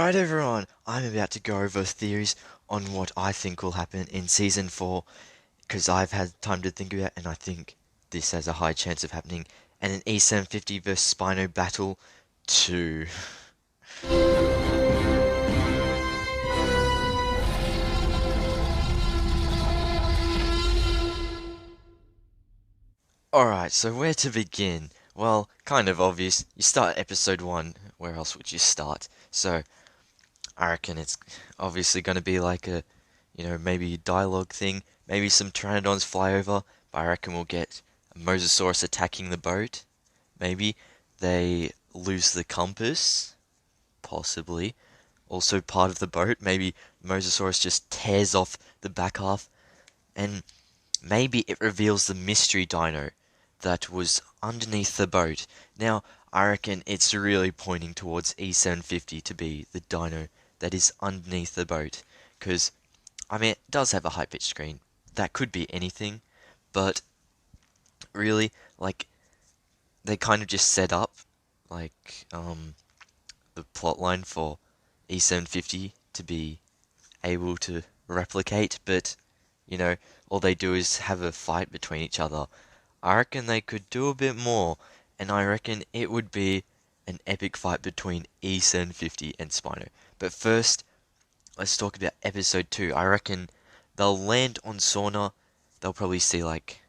Alright everyone, I'm about to go over theories on what I think will happen in Season 4, because I've had time to think about it, and I think this has a high chance of happening, and an E750 vs Spino Battle 2. Alright, so where to begin? Well, kind of obvious. You start at episode 1, where else would you start? So, I reckon it's obviously going to be like a, maybe dialogue thing. Maybe some pteranodons fly over, but I reckon we'll get a Mosasaurus attacking the boat. Maybe they lose the compass, possibly. Also part of the boat. Maybe Mosasaurus just tears off the back half, and maybe it reveals the mystery dino that was underneath the boat. Now, I reckon it's really pointing towards E750 to be the dino that is underneath the boat. Because, I mean, it does have a high-pitched screen. That could be anything, but really, like, they kind of just set up, like, the plotline for E750 to be able to replicate, but, all they do is have a fight between each other. I reckon they could do a bit more, and I reckon it would be an epic fight between E750 and Spino. But first, let's talk about episode 2. I reckon they'll land on Sorna. They'll probably see like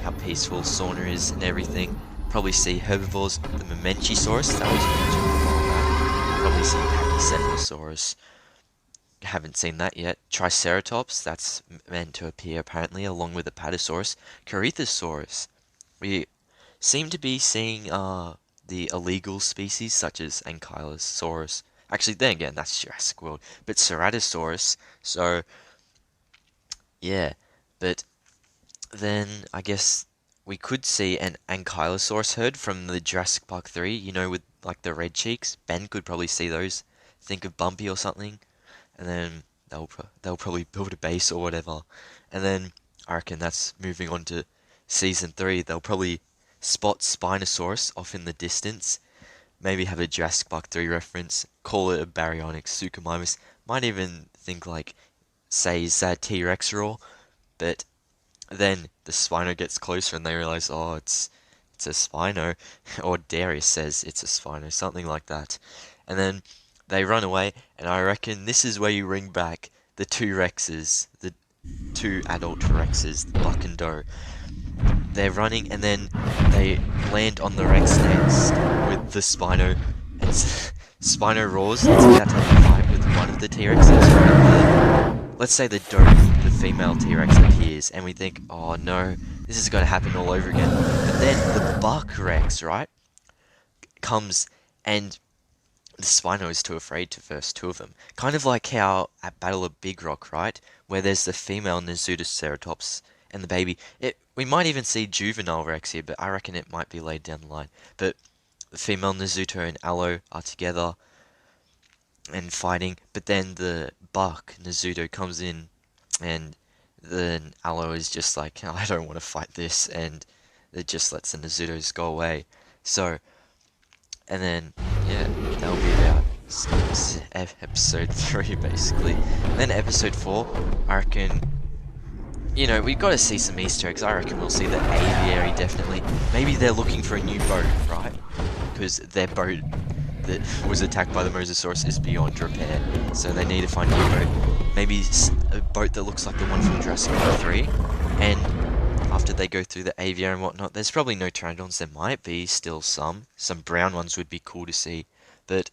how peaceful Sorna is and everything. Probably see herbivores, the Manticorp, that was mentioned a while back. Probably see Pachycephalosaurus. Haven't seen that yet. Triceratops, that's meant to appear apparently, along with the Apatosaurus. Cretaceous. We seem to be seeing the illegal species such as Ankylosaurus. Actually, then again, that's Jurassic World. But Ceratosaurus. So yeah, but then I guess we could see an Ankylosaurus herd from the Jurassic Park 3. With like the red cheeks. Ben could probably see those. Think of Bumpy or something, and then they'll probably build a base or whatever. And then I reckon that's moving on to Season 3. They'll probably spot Spinosaurus off in the distance, maybe have a Jurassic Park 3 reference, call it a baryonyx Suchomimus, might even think like, say, is that T-Rex roar, but then the Spino gets closer and they realize, oh, it's a Spino, or Darius says it's a Spino, something like that. And then they run away, and I reckon this is where you bring back the two Rexes, the two adult Rexes, the Buck and Doe. They're running, and then they land on the Rex nest with the Spino, and Spino roars. It's about to have a fight with one of the T-Rexes. Let's say the doe, the female T-Rex appears, and we think, oh no, this is going to happen all over again. But then the Buck Rex, right, comes, and the Spino is too afraid to first two of them. Kind of like how at Battle of Big Rock, right, where there's the female Ceratops and the baby. We might even see juvenile Rex here, but I reckon it might be laid down the line. But the female Nazuto and Aloe are together and fighting, but then the buck Nazuto comes in, and then Aloe is just like, I don't want to fight this, and it just lets the Nazutos go away. So, and then, yeah, that'll be about episode 3, basically. And then episode 4, I reckon, we've got to see some Easter eggs. I reckon we'll see the Aviary, definitely. Maybe they're looking for a new boat, right? Because their boat that was attacked by the Mosasaurus is beyond repair, so they need to find a new boat. Maybe a boat that looks like the one from Jurassic World 3, and after they go through the aviary and whatnot, there's probably no pteranodons. There might be still some brown ones would be cool to see, but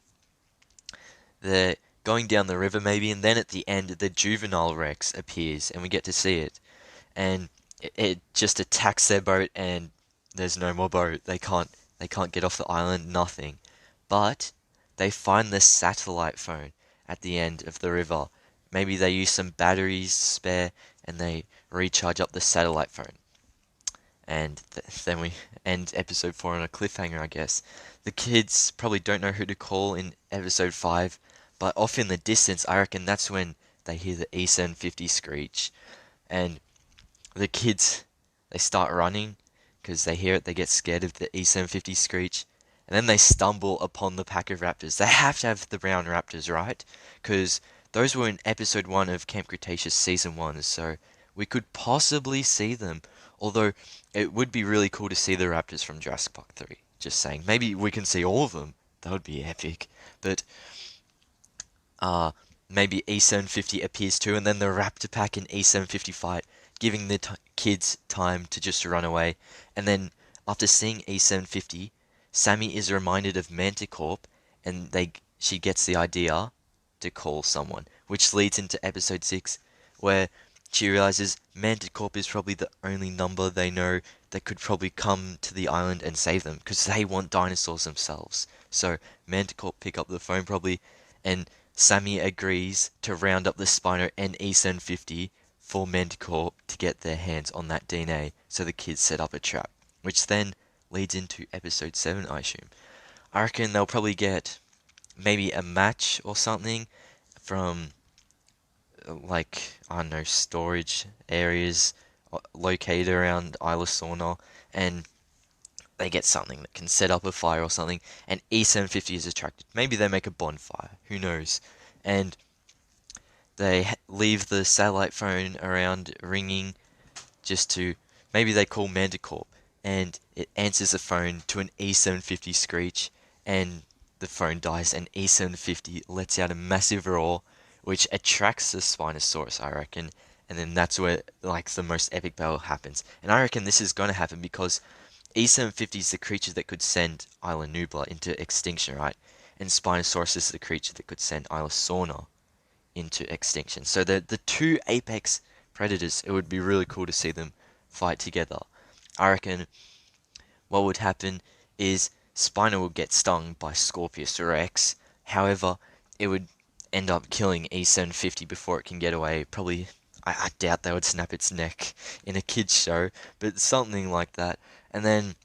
they're going down the river maybe, and then at the end the juvenile Rex appears, and we get to see it, and it just attacks their boat, and there's no more boat. They can't get off the island, nothing. But they find the satellite phone at the end of the river. Maybe they use some batteries spare, and they recharge up the satellite phone. And then we end episode 4 on a cliffhanger, I guess. The kids probably don't know who to call in episode 5, but off in the distance, I reckon that's when they hear the E750 screech. And the kids, they start running, because they hear it, they get scared of the E750 screech, and then they stumble upon the pack of raptors. They have to have the brown raptors, right? Because those were in episode 1 of Camp Cretaceous season 1, so we could possibly see them. Although it would be really cool to see the raptors from Jurassic Park 3. Just saying. Maybe we can see all of them. That would be epic. But uh, maybe E750 appears too, and then the Raptor pack in E750 fight, giving the kids time to just run away. And then after seeing E750, Sammy is reminded of Manticorp, and she gets the idea to call someone, which leads into episode 6, where she realizes Manticorp is probably the only number they know that could probably come to the island and save them, because they want dinosaurs themselves. So Manticorp pick up the phone probably, and Sammy agrees to round up the Spino and E750 for Manticorp to get their hands on that DNA, so the kids set up a trap, which then leads into episode 7, I assume. I reckon they'll probably get maybe a match or something from, like, I don't know, storage areas located around Isla Sorna, and they get something that can set up a fire or something, and E750 is attracted. Maybe they make a bonfire, who knows? And they leave the satellite phone around ringing just to, maybe they call Manticorp, and it answers the phone to an E750 screech, and the phone dies, and E750 lets out a massive roar, which attracts the Spinosaurus, I reckon, and then that's where, like, the most epic battle happens. And I reckon this is going to happen because E750 is the creature that could send Isla Nublar into extinction, right? And Spinosaurus is the creature that could send Isla Sorna into extinction. So the two apex predators, it would be really cool to see them fight together. I reckon what would happen is Spino would get stung by Scorpius Rex. However, it would end up killing E750 before it can get away. Probably, I doubt they would snap its neck in a kid's show, but something like that. And then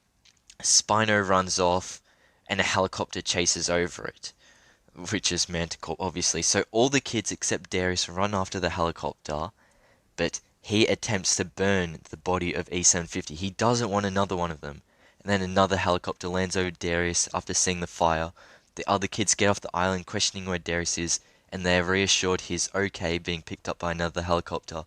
Spino runs off, and a helicopter chases over it, which is Manticorp, obviously. So all the kids except Darius run after the helicopter, but he attempts to burn the body of E750. He doesn't want another one of them. And then another helicopter lands over Darius after seeing the fire. The other kids get off the island questioning where Darius is, and they're reassured he's okay being picked up by another helicopter.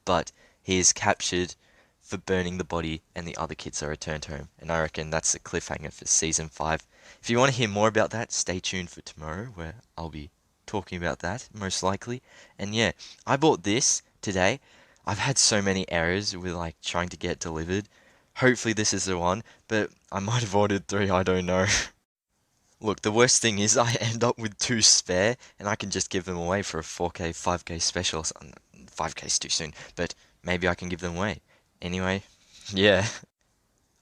But he is captured for burning the body, and the other kids are returned home. And I reckon that's the cliffhanger for season 5. If you want to hear more about that, stay tuned for tomorrow, where I'll be talking about that, most likely. And yeah, I bought this today. I've had so many errors with, like, trying to get delivered. Hopefully this is the one, but I might have ordered 3, I don't know. Look, the worst thing is I end up with 2 spare, and I can just give them away for a 4K, 5K special. 5K's too soon, but maybe I can give them away. Anyway, yeah.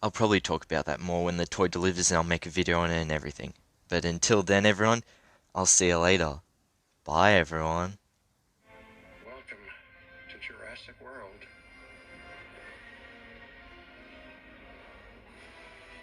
I'll probably talk about that more when the toy delivers, and I'll make a video on it and everything. But until then, everyone, I'll see you later. Bye, everyone. Welcome to Jurassic World.